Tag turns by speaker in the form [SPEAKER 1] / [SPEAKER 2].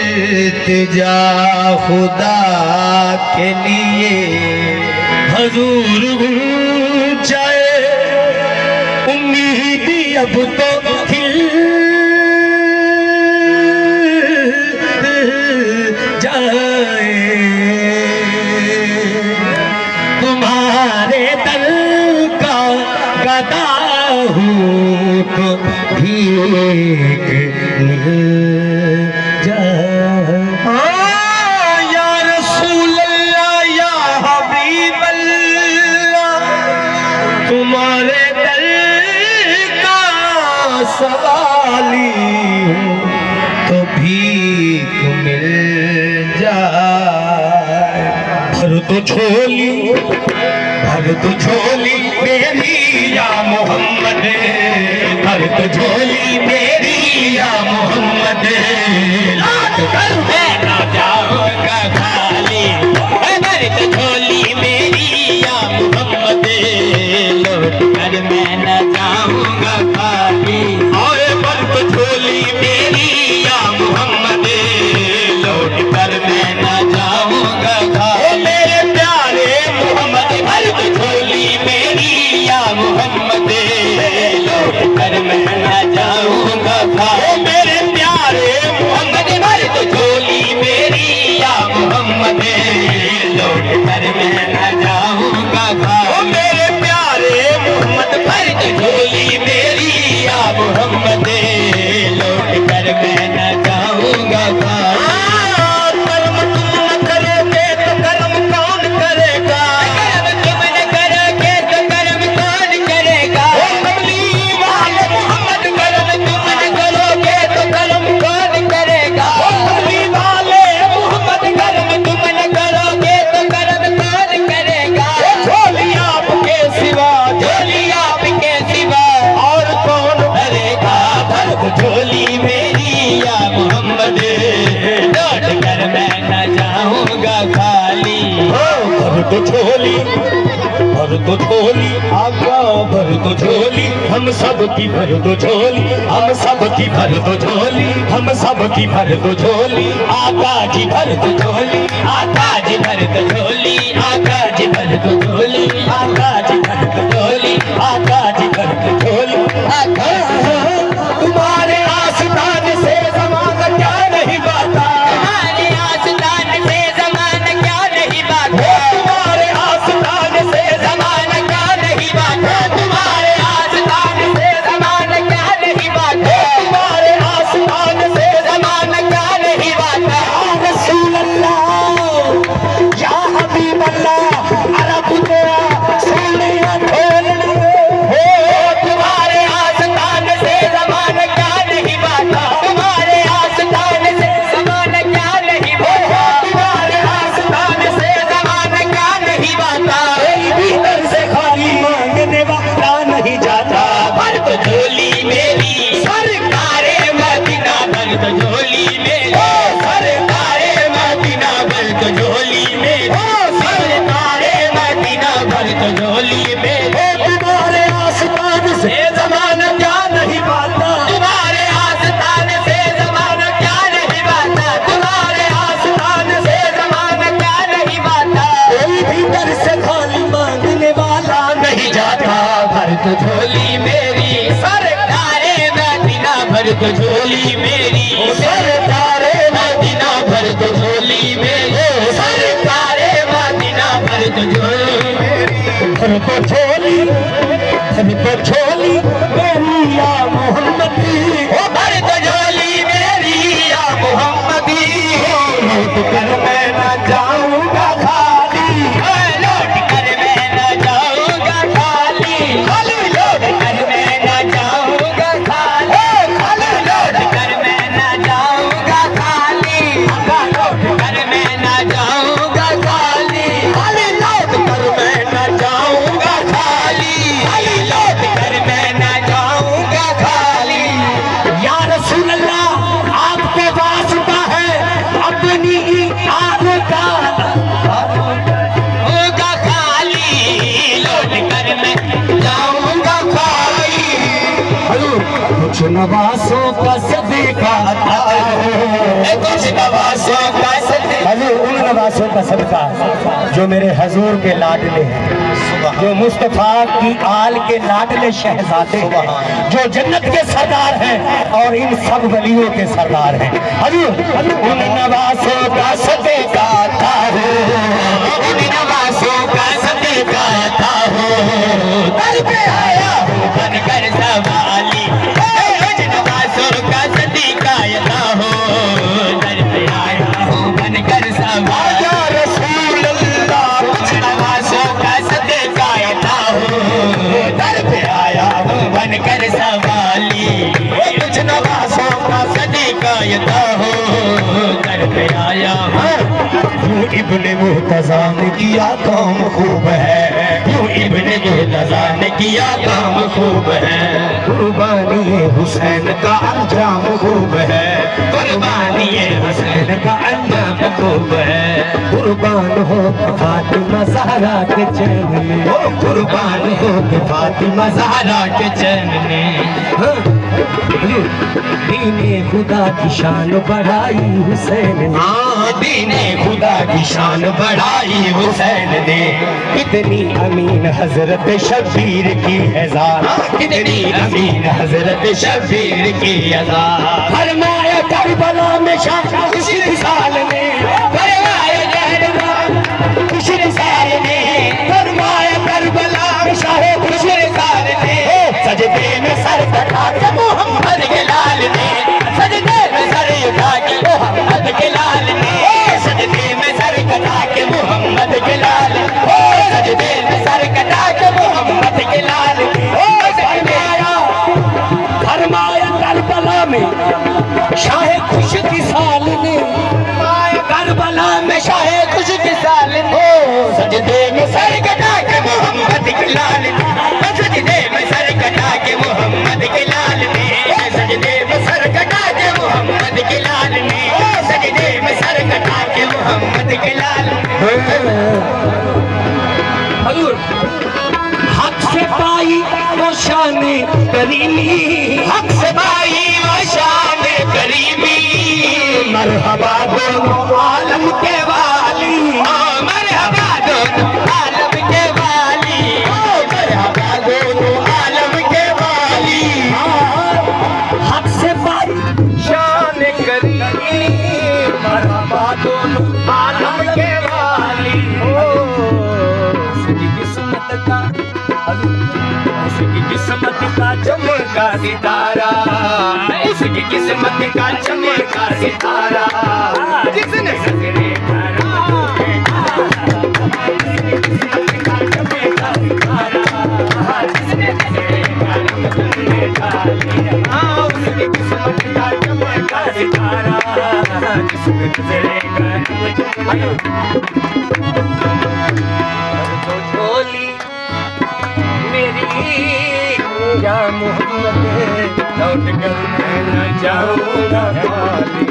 [SPEAKER 1] इल्तिजा खुदा के लिए हजूर जाए उम्मीद अब तो खिल जाए तुम्हारे दल का गदा हूँ तो भीख मिल जाए। या रसूल अल्लाह या हबीब अल्लाह तुम्हारे दल का सवाली हूँ तो भीख मिल जाए। भर तो झोली मेरी या मोहम्मद, भर तो झोली मेरी या मोहम्मद, लौट कर मैं ना जाऊंगा खाली। भर तो झोली मेरी या मोहम्मद, लौट कर मैं ना जाऊंगा खाली। और भर तो झोली मेरी या मोहम्मद, लौट कर मैं ना जाऊंगा खाली। मेरे प्यारे मोहम्मद भर तो झोली मेरी या मोहम्मद, लौट कर मैं ना जाऊंगा खाली। मेरे प्यारे मोहम्मद भर तो झोली मेरी या मोहम्मद, लौट कर मैं ना जाऊंगा खाली। मेरे प्यारे मोहम्मद भर तो झोली मेरी या मोहम्मद, लौट कर मैं ना जाऊंगा खाली। कर्म तुम न करोगे तो कर्म कौन करेगा? कर्म तुम न करोगे तो कर्म कौन करेगा? कमली वाले मोहम्मद कर्म तुम न करोगे तो कर्म कौन करेगा? कमली वाले मोहम्मद कर्म तुम न करोगे तो कर्म कौन करेगा? झोली आपके सिवा, झोली आपके सिवा और कौन भरेगा? भर तो झोली मेरी या मोहम्मद, लौट कर मैं न जाऊंगा खाली। भर तो झोली आका, भर तो झोली हम सब की, भर तो झोली हम सब की, भर तो झोली हम सब की, भर तो झोली आका जी, भर तो झोली आका जी, भर तो झोली आका जी, भर तो झोली आका जी, भर तो झोली आका जी, भर तो झोली आका। तुम्हारे आस्तान से ज़माना क्या नहीं बाता, तुम्हारे आस्तान से ज़माना क्या नहीं बाता, तुम्हारे आस्तान से ज़माना क्या नहीं बाता, तुम्हारे आस्तान से ज़माना क्या नहीं बाता, तुम्हारे आस्तान से ज़माना क्या नहीं बाता। या रसूल अल्लाह या हबीब अल्लाह अरब तेरा सोनिया ढोलने हो। तुम्हारे आस्तान से ज़माना क्या नहीं बाता, तुम्हारे आस्तान से ज़माना क्या नहीं बाता, तुम्हारे आस्तान से ज़माना क्या नहीं बाता। भीतर से खाली मांगने वाला नहीं जाता। भर तो झोली मेरी सरकारे मदीना, भर तो झोली मेरी सरकारे मदीना, भर तो झोली मेरी सरकारे मदीना, भर तो झोली मेरी। तुम्हारे आस्तान से ज़माना क्या नहीं बाता, तुम्हारे आस्तान से ज़माना क्या नहीं बाता, तुम्हारे आस्तान से ज़माना क्या नहीं बाता। कोई भीतर से खाली मांगने वाला नहीं जाता। भर तो झोली मेरी सरकारे मदीना, भर तो झोली मेरी सरकारे मदीना, भर तो झोली मेरी सरकारे मदीना, भर तो झोली मेरी। भर तो झोली मेरी या मोहम्मदी, ओ भर तो झोली मेरी या मोहम्मदी, लौट कर मैं ना जाऊंगा खाली, लौट कर मैं ना जाऊंगा खाली, लौट कर मैं ना जाऊंगा खाली, लौट कर मैं ना जाऊंगा खाली, लौट कर मैं ना जाऊंगा खाली, लौट कर मैं ना जाऊंगा खाली, लौट कर मैं ना जाऊंगा खाली। या रसूल अल्लाह आपको वास्ता है अपनी आग का होगा खाली, लौट कर मैं जाऊंगा खाली। कुछ नवासों का सदका, कुछ नवासों नवासों का सदका जो मेरे हजूर के लाडले हैं, जो मुस्तफा की आल के लाडले शहजादे हैं, जो जन्नत के सरदार हैं और इन सब वलियों के सरदार हैं। हजूर उन नवासों का सदका था हो, उन नवासों का सदका था हो, दर पे आया हूँ बनकर सवाली, उन नवासों का सदका था हो, दर पे आया हूँ बनकर सवाली। या रसूल अल्लाह उन नवासों का सदका था हो, दर पे आया हूँ बनकर सवाली, कुछ नवासों का सदका था हो, दर पे आया हूँ। यूं इब्ने मुर्तज़ा ने किया काम खूब है, यूं इब्ने मुर्तज़ा ने किया काम खूब है, कुर्बानी हुसैन का अंजाम खूब है, कुर्बानी हुसैन का अंजाम खूब है, कुर्बान हो फातिमा ज़हरा के चैन में, ओ कुर्बान हो फातिमा ज़हरा के चैन में। दीने खुदा की शान बढ़ाई हुसैन ने, हाँ दीने खुदा की शान बढ़ाई हुसैन ने, कितनी अमीन हजरत शबीर की एज़ान, कितनी अमीन हजरत शबीर की एज़ान। फरमाया करबला में शाह उस विशाल ने, फरमाया करबला उस विशाल ने, फरमाया करबला में शाह उस विशाल ने, सजदे में सर कटा के मोहम्मद के लाल ने, सजदे में सर उठा के मोहम्मद के लाल ने, सजदे में सर कटा के मोहम्मद के लाल, सजदे में सर कटा के मोहम्मद के लाल। फरमाया करबला में शाह खुश की साल ने, करबला में शाह खुश की साल ने, सजदे में सर कटा के मोहम्मद के लाल ने, सजदे में सर कटा के मोहम्मद के लाल ने, सजदे में सर कटा के मोहम्मद के लाल ने, सजदे में सर कटा के मोहम्मद के लाल। हजूर हक से पाई वो शान करीमी, हक से पाई वो शान करीमी, मरहबा दोनों आलम के वाली, मरहबा दोनों आलम के वाली, मरहबा दोनों आलम के वाली, हक से पाई शान करीमी, मरहबा दोनों आलम के वाली। उसकी किस्मत का, उसकी किस्मत का चमका सितारा, उसकी किस्मत का चमका सितारा, जिसने सजरे करा, जिसने का चमका सितारा, जिसने सजरे करा, उसकी किस्मत का चमका सितारा, जिसने सजरे करा। तो झोली मेरी या मोहम्मद लौट कर मैं न जाऊंगा खाली।